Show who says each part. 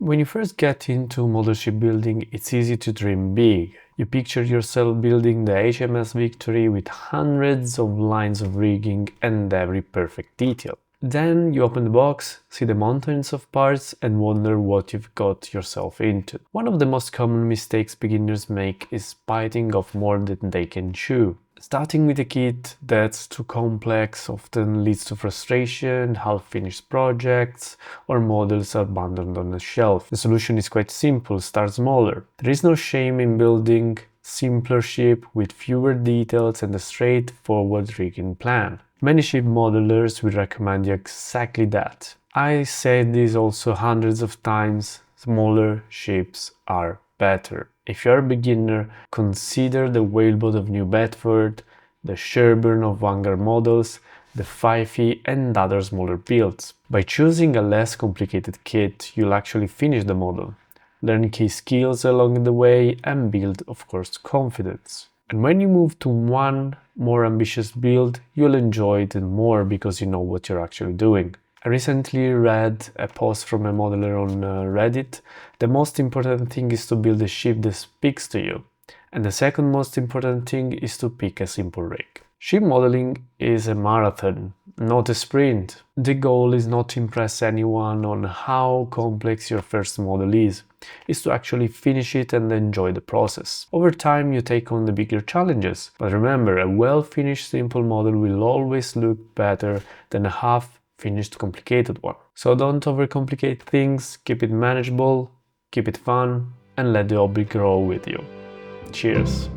Speaker 1: When you first get into model ship building, it's easy to dream big. You picture yourself building the HMS Victory with hundreds of lines of rigging and every perfect detail. Then you open the box, see the mountains of parts and wonder what you've got yourself into. One of the most common mistakes beginners make is biting off more than they can chew. Starting with a kit that's too complex often leads to frustration, half-finished projects, or models abandoned on a shelf. The solution is quite simple: start smaller. There is no shame in building simpler ship with fewer details and a straightforward rigging plan. Many ship modelers will recommend you exactly that. I said this also hundreds of times: smaller ships are better. If you're a beginner, consider the whaleboat of New Bedford, the Sherburne of Vanguard models, the Fife and other smaller builds. By choosing a less complicated kit, you'll actually finish the model, learn key skills along the way, and build, of course, confidence. And when you move to one more ambitious build, you'll enjoy it more because you know what you're actually doing. I recently read a post from a modeler on Reddit. The most important thing is to build a ship that speaks to you. And the second most important thing is to pick a simple rig. Ship modeling is a marathon, not a sprint. The goal is not to impress anyone on how complex your first model is. It's to actually finish it and enjoy the process. Over time you take on the bigger challenges. But remember, a well-finished simple model will always look better than a half-finished complicated one. So don't overcomplicate things, keep it manageable, keep it fun, and let the hobby grow with you. Cheers!